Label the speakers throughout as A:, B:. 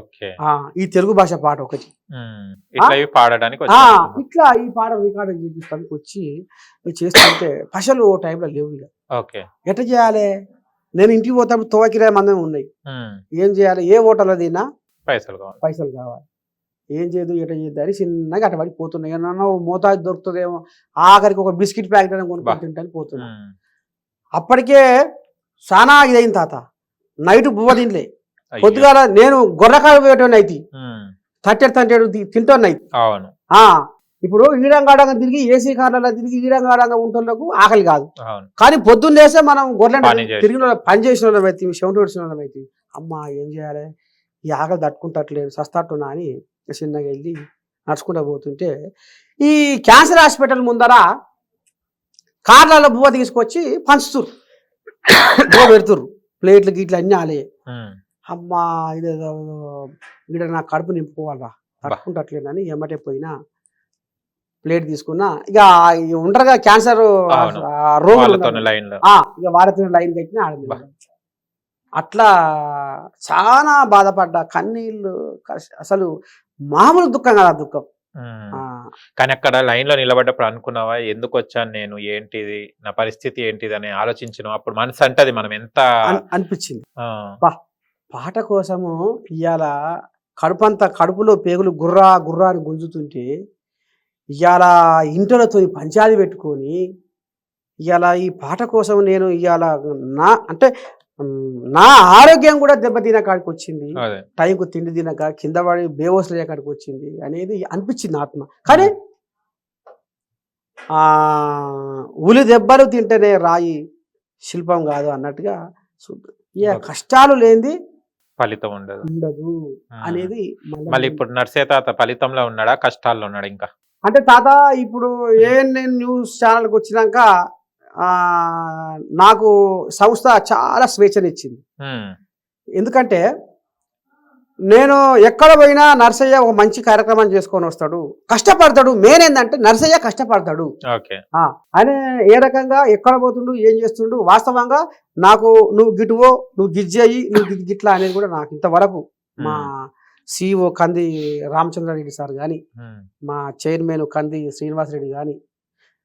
A: Okay.
B: ఈ తెలుగు భాష పాట ఒకటి
A: ఇట్లా ఇవి పాడడానికి
B: ఇట్లా ఈ పాట రికార్డింగ్ చూపిస్తానికి వచ్చి చేస్తుంటే పైసలు ఓ టైంలో లేవు ఇక.
A: ఓకే.
B: ఎట్లా చేయాలి? నేను ఇంటికి పోతాప్పుడు తోకిరాయి మందం ఉన్నాయి. ఏం చేయాలి? ఏ హోటల్లో తిన్నా పైసలు కావాలి. ఏం చేయదు ఎట్లా చేయద్దు అని చిన్నగా అటు పడిపోతున్నాయి. నన్ను మోతాదు దొరుకుతుందేమో, ఆఖరికి ఒక బిస్కెట్ ప్యాకెట్ అని కొనుక్కొని తింటాను పోతున్నా. అప్పటికే చాలా ఇదైంది తాత. నైట్ బువ్వ తినలే. పొద్దుగాల నేను గొర్రెకాయ పోయేటోని అయితే తట్టెడు తింటున్నాయి. ఇప్పుడు ఈడంగాడంగా తిరిగి ఏసీ కార్లలో తిరిగి ఈడంగాడంగా ఉంటున్నకు ఆకలి కాదు. కానీ పొద్దున్న లేస్తే మనం గొర్రెలు తిరిగిన పని చేసిన వాళ్ళం అయితే, చెమట వచ్చిన వాళ్ళం అయితే, అమ్మా ఏం చేయాలి, ఈ ఆకలి తట్టుకుంటట్లేదు సస్తాట్టున్నా అని చిన్నగా వెళ్ళి నడుచుకుంటూ పోతుంటే ఈ క్యాన్సర్ హాస్పిటల్ ముందర కార్లలో బువ్వ తీసుకొచ్చి పంచుతురు, బువ్వ పెడుతురు, ప్లేట్లు గీట్లు అన్నీ ఆలే. అమ్మా ఇదేదో ఇక్కడ నా కడుపు నింపుకోవాలరా, తట్టుకుంటట్లేదని ఎమ్మటే పోయినా ప్లేట్ తీసుకున్నా. ఇక ఉంటారుగా క్యాన్సర్ రోగులు, ఇక వారితో లైన్ కట్టిన ఆడ. అట్లా చాలా బాధపడ్డా, కన్నీళ్ళు, అసలు మామూలు దుఃఖం కదా దుఃఖం.
A: కానీ అక్కడ లైన్ లో నిలబడ్డప్పుడు అనుకున్నావా, ఎందుకు వచ్చాను నేను, ఏంటిది నా పరిస్థితి ఏంటిది అని ఆలోచించిన అప్పుడు మనసు అంటది మనం ఎంత
B: అనిపించింది. పాట కోసము ఇవాళ కడుపులో పేగులు గుర్రా గుర్రా అని గుంజుతుంటే ఇవాళ ఇంటలతో పంచాది పెట్టుకొని ఇవాళ ఈ పాట కోసం నేను ఇవాళ నా ఆరోగ్యం కూడా దెబ్బతిన కాడికి వచ్చింది. టైంకు తిండి తినక కింద పడి బేవోస్లయ్యే కాడికి వచ్చింది అనేది అనిపించింది ఆత్మ. కానీ ఉలి దెబ్బలు తింటేనే రాయి శిల్పం కాదు అన్నట్టుగా ఇక కష్టాలు లేనిది
A: ఫలితం ఉండదు
B: అనేది.
A: మళ్ళీ ఇప్పుడు నర్సే తాత ఫలితంలో ఉన్నాడా, కష్టాల్లో ఉన్నాడా? ఇంకా
B: అంటే తాత ఇప్పుడు ఏఎన్ఎన్ న్యూస్ ఛానల్కి వచ్చినాక నాకు సంస్థ చాలా స్వేచ్ఛనిచ్చింది. ఎందుకంటే నేను ఎక్కడ పోయినా నర్సయ్య ఒక మంచి కార్యక్రమం చేసుకొని వస్తాడు, కష్టపడతాడు. మెయిన్ ఏంటంటే నర్సయ్య కష్టపడతాడు. ఆయన ఏ రకంగా ఎక్కడ పోతుండు, ఏం చేస్తుండు, వాస్తవంగా నాకు నువ్వు గిటువో, నువ్వు గిజ్జయ్యి, నువ్వు గిట్లా అనేది కూడా నాకు ఇంతవరకు మా సిఇఓ కంది రామచంద్రారెడ్డి సార్ కానీ, మా చైర్మన్ కంది శ్రీనివాసరెడ్డి కానీ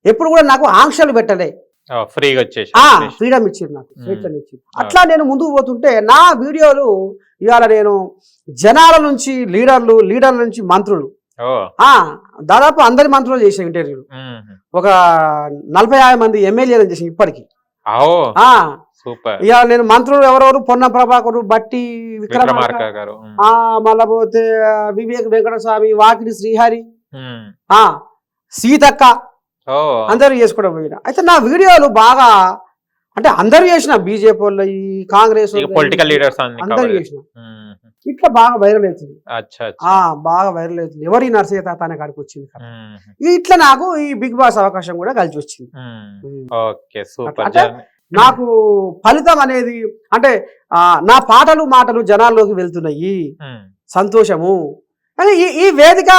B: ఎప్పుడు కూడా నాకు ఆంక్షలు పెట్టలే, ఫ్రీడమ్ ఇచ్చింది, నాకు స్వేచ్ఛను ఇచ్చింది. అట్లా నేను ముందుకు పోతుంటే నా వీడియోలు ఇవాళ నేను జనాల నుంచి లీడర్ల నుంచి మంత్రులు, దాదాపు అందరి మంత్రులు చేసిన ఇంటర్వ్యూలు, ఒక 40-50 మంది ఎమ్మెల్యేలు చేసిన ఇప్పటికి. ఇక నేను మంత్రులు ఎవరెవరు, పొన్న ప్రభాకరు, బట్టి విక్రమార్క గారు, మళ్ళా పోతే వివేక్ వెంకటస్వామి, వాకిడి శ్రీహరి, సీతక్క, అందరూ చేసుకోవడం పోయినా. అయితే నా వీడియోలు బాగా అంటే అందరూ చేసిన, బీజేపీ వాళ్ళు, ఈ కాంగ్రెస్
A: పొలిటికల్ లీడర్స్
B: అందరూ చేసిన, ఇట్లా బాగా వైరల్ అవుతుంది. బాగా వైరల్ అవుతుంది. ఎవరి నర్సయ్య తాత అనే కాడికి వచ్చింది. ఇట్లా నాకు ఈ బిగ్ బాస్ అవకాశం కూడా కలిసి వచ్చింది. నాకు ఫలితం అనేది అంటే నా పాటలు మాటలు జనాల్లోకి వెళ్తున్నాయి, సంతోషము. కానీ ఈ వేదిక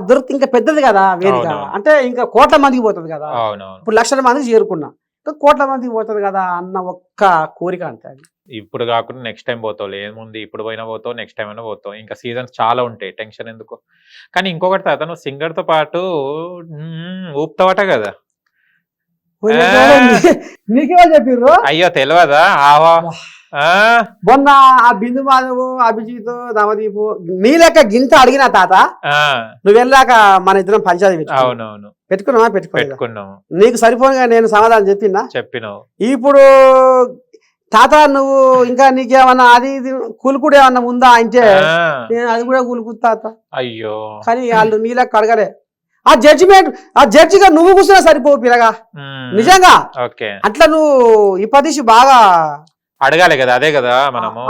B: దొరికి ఇంకా పెద్దది కదా వేదిక, అంటే ఇంకా కోట్ల మందికి పోతుంది కదా. ఇప్పుడు లక్షల మందికి చేరుకున్నా, ఇంకా కోట్ల మందికి పోతుంది కదా అన్న ఒక్క కోరిక అంతే.
A: ఇప్పుడు కాకుండా నెక్స్ట్ టైం పోతావు, ఏముంది ఇప్పుడు పోయినా పోతావు, నెక్స్ట్ టైం అయినా పోతావు, ఇంకా సీజన్స్ చాలా ఉంటాయి, టెన్షన్ ఎందుకు. కానీ ఇంకొకటి అతను సింగర్ తో పాటు ఊపుతావట కదా,
B: నీకేమో చెప్పిర్రు?
A: అయ్యో తెలియదా?
B: మొన్న ఆ బిందు మాధవ్, అభిజిత్, నవదీపు నీ లెక్క గింత అడిగిన తాత, నువ్వు వెళ్ళాక మన ఇద్దరం పంచాయతీ పెట్టుకున్నావా? పెట్టుకున్నాము. నీకు సరిపోగా నేను సమాధానం చెప్పినావు. ఇప్పుడు తాత నువ్వు ఇంకా నీకేమన్నా అది ఇది కూలుకుడు ఏమన్నా ఉందా అంటే నేను అది కూడా కూలుకు తాత.
A: అయ్యో,
B: కానీ వాళ్ళు నీ లెక్క అడగలే. ఆ జడ్జిగా నువ్వు కూర్చున్నా సరిపోవు పిల్లగా, నిజంగా. అట్లా నువ్వు ఈ పదిషి బాగా
A: అడగాలి కదా. అదే కదా మనము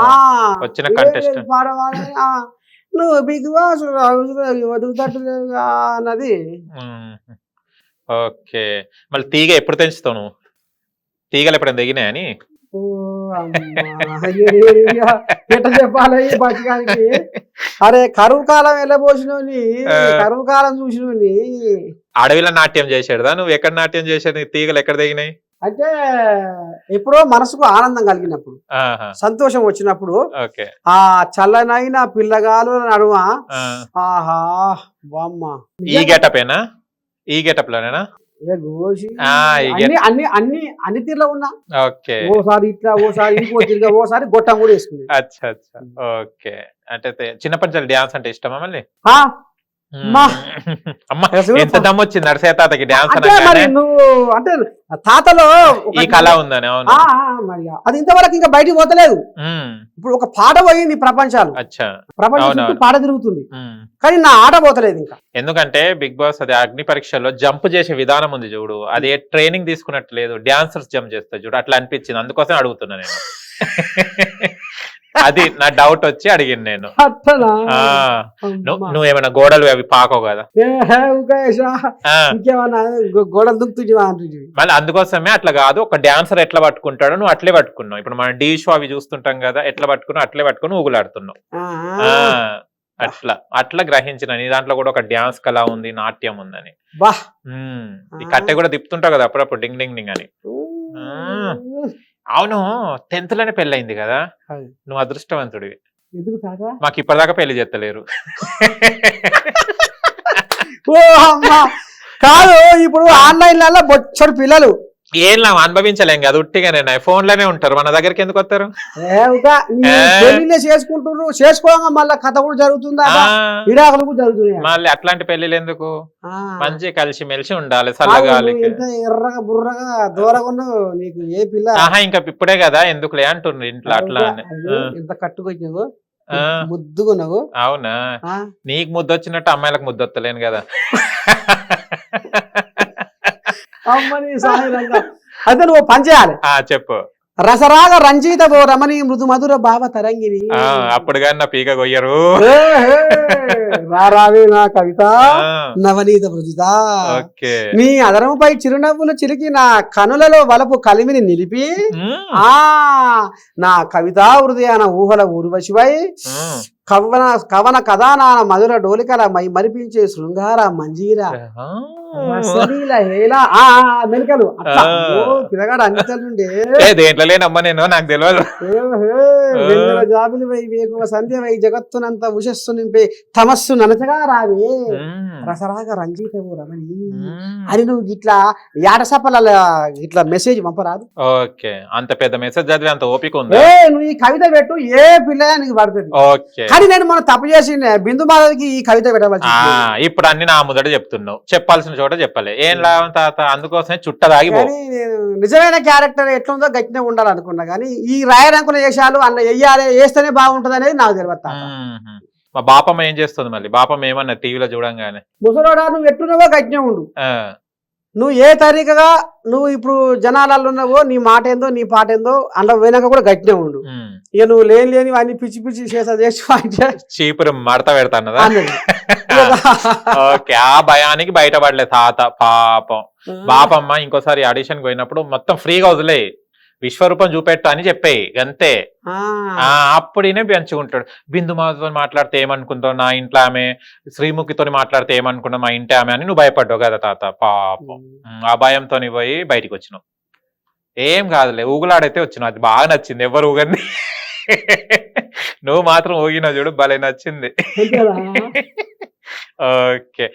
A: వచ్చిన కంటెస్ట్.
B: నువ్వు బిగ్ బాస్ అన్నది.
A: ఓకే, మళ్ళీ తీగ ఎప్పుడు తెంచుతావు నువ్వు? తీగలు ఎప్పుడైనా దిగినాయని
B: ఎట్లా చెప్పాలి బతకానికి? అరే కరువు కాలం వెళ్ళబోసినోని, కరువు కాలం చూసినోని
A: అడవిలో నాట్యం చేసాడుదా? నువ్వు ఎక్కడ నాట్యం చేసాడు? తీగలు ఎక్కడ దిగినాయి?
B: అంటే ఎప్పుడో మనసుకు ఆనందం కలిగినప్పుడు, సంతోషం వచ్చినప్పుడు,
A: ఓకే.
B: ఆ చల్లనైన పిల్లగాలు నడుమ ఆహా బామ్మ
A: ఈ గెటపేనా? ఈ గెటప్ లోనేనా?
B: అన్ని తీరులో ఉన్నా.
A: ఓకే.
B: ఓసారి ఇట్లా, ఓసారి ఇంకో తిరిగా, ఓసారి గొట్టం కూడా వేసుకుంది.
A: అచ్చా అచ్చా. ఓకే. అంటే చిన్నప్పటి నుంచి డాన్స్ అంటే ఇష్టమా మళ్ళీ? అమ్మా ఎంత దమ్ వచ్చింది నరసయ్య తాతకి డాన్స్
B: మరి నువ్వు అంటే తాతలో
A: ఈ కళ ఉందని. అవును
B: మరి అది ఇంతవరకు ఇంకా బయటికి పోతలేదు. ఇప్పుడు ఒక పాట పోయింది ప్రపంచం పాట తిరుగుతుంది, కానీ నా ఆట పోతలేదు ఇంకా.
A: ఎందుకంటే బిగ్ బాస్ అది అగ్ని పరీక్షల్లో జంప్ చేసే విధానం ఉంది చూడు, అది ట్రైనింగ్ తీసుకున్నట్లేదు, డాన్సర్స్ జంప్ చేస్తారు చూడు, అట్లా అనిపించింది. అందుకోసం అడుగుతున్నా నేను. అది నా డౌట్ వచ్చి అడిగింది నేను. నువ్వేమైనా గోడలు అవి పాకవు కదా,
B: గోడలు దుక్కుతున్నా.
A: మళ్ళీ అందుకోసమే అట్లా కాదు, ఒక డాన్సర్ ఎట్లా పట్టుకుంటాడో నువ్వు అట్లే పట్టుకున్నావు. ఇప్పుడు మనం డీ షో అవి చూస్తుంటాం కదా, ఎట్లా పట్టుకున్నావు అట్లే పట్టుకుని ఊగులాడుతున్నావు. అట్లా గ్రహించిన నీ దాంట్లో కూడా ఒక డాన్స్ కళ ఉంది, నాట్యం ఉందని. ఈ కట్టె కూడా తిప్పుతుంటావు కదా అప్పుడప్పుడు, డింగ్ డింగ్ డింగ్ అని. అవును 10th లోనే పెళ్ళయింది కదా, నువ్వు అదృష్టవంతుడివి. మాకు ఇప్పటిదాకా పెళ్లి చేస్తలేరు.
B: కాదు ఇప్పుడు ఆన్లైన్ లలో బొచ్చడు పిల్లలు
A: ఏం అనుభవించలేం కదా, ఉట్టిగానే ఫోన్ లోనే ఉంటారు, మన దగ్గరికి ఎందుకు వస్తారు?
B: చేసుకుంటున్నారు, చేసుకోగా మళ్ళీ కథ కూడా జరుగుతుందా, విడాకులు కూడా జరుగుతున్నాయి.
A: మళ్ళీ అట్లాంటి పెళ్లిలు ఎందుకు, మంచి కలిసి మెలిసి ఉండాలి. చల్లగాలి
B: ఎర్రగా బుర్రగా దూరగా నీకు ఏ పిల్ల
A: ఇంకా ఇప్పుడే కదా ఎందుకులే అంటున్నారు ఇంట్లో. అట్లా
B: ఎంత కట్టుకొచ్చినావు, ముద్దుగున్నావు.
A: అవునా, నీకు ముద్దు వచ్చినట్టు అమ్మాయిలకు ముద్దు వస్తలేను కదా.
B: అమ్మని సాయిరంగా అయితే నువ్వు పని చేయాలి.
A: చెప్పు.
B: రసరాగ రంజిత బో రమణి మృదు మధుర భావ తరంగిని.
A: అప్పుడు కానీ నా పీక కొయ్యరు.
B: రారావే నా కవిత నవనీత మృజిత. నీ అదరముపై చిరునవ్వులు చిలికి నా కనులలో వలపు కలిమిని నిలిపి నా కవితా హృదయాన ఊహల ఊర్వశివై కవన కథానాన మధుర డోలికల మరిపించే శృంగార మంజీర మెలికలు పిల్లగాడు అంచెలుండే
A: దేంట్లో లేనమ్మా నేను, నాకు తెలియదు.
B: జాబులు వై వేకువ సంధ్య వై జగత్తునంత ఉషస్సు నింపే తమస్సు ననచగా రావే రసరాగ రంజితము రమణి అని నువ్వు ఇట్లా యాటసపల ఇట్లా మెసేజ్ పంపరాదు.
A: ఓకే, అంత పెద్ద మెసేజ్ చదివి అంత ఓపిక ఉంది.
B: నువ్వు ఈ కవిత పెట్టు, ఏ పిల్ల నీకు పడుతుంది. కానీ నేను మనం తప్పు చేసి బిందు మాధవికి ఈ కవిత పెట్టవలసి.
A: ఇప్పుడు అన్ని నా ముందట చెప్తున్నావు, చెప్పాల్సిన చోట చెప్పలే, ఏం లాభం తాత. అందుకోసమే చుట్టదాగి
B: నిజమైన క్యారెక్టర్ ఎట్లుందో గట్టినే ఉండాలనుకున్నా, కానీ ఈ రాయరంకుల వేషాలు అన్న వెయ్యాలి, వేస్తేనే బాగుంటది అనేది నాకు తెలియదు.
A: మా బాపమ్మ ఏం చేస్తుంది మళ్ళీ? బాపమ్మ ఏమన్నా టీవీలో చూడంగానే,
B: ముసలోడా నువ్వు ఎట్లున్నావో గట్టినే ఉండు, నువ్వు ఏ తరీకగా నువ్వు ఇప్పుడు జనాలలో ఉన్నావో నీ మాట ఏందో నీ పాట ఏందో అందులో పోయినాక కూడా గట్టినే ఉండు. ఇక నువ్వు లేని అన్ని పిచ్చి పిచ్చి చేసి
A: చీపురు మడత పెడతాన్నదా? ఓకే, ఆ భయానికి బయటపడలేదు తాత పాపం. బాపమ్మ ఇంకోసారి ఆడిషన్ పోయినప్పుడు మొత్తం ఫ్రీగా వదిలే, విశ్వరూపం చూపెట్టు అని చెప్పేయి అంతే. అప్పుడే పెంచుకుంటాడు. బిందు మాతో మాట్లాడితే ఏమనుకుంటావు, నా ఇంట్లో ఆమె, శ్రీముఖితో మాట్లాడితే ఏమనుకున్నావు, మా ఇంటి ఆమె అని నువ్వు భయపడ్డావు కదా తాత పాపం. ఆ భయంతో పోయి బయటికి వచ్చినావు. ఏం కాదులే, ఊగులాడైతే వచ్చినావు, అది బాగా నచ్చింది. ఎవరు ఊగని నువ్వు మాత్రం ఊగినావు చూడు, భలే నచ్చింది. ఓకే.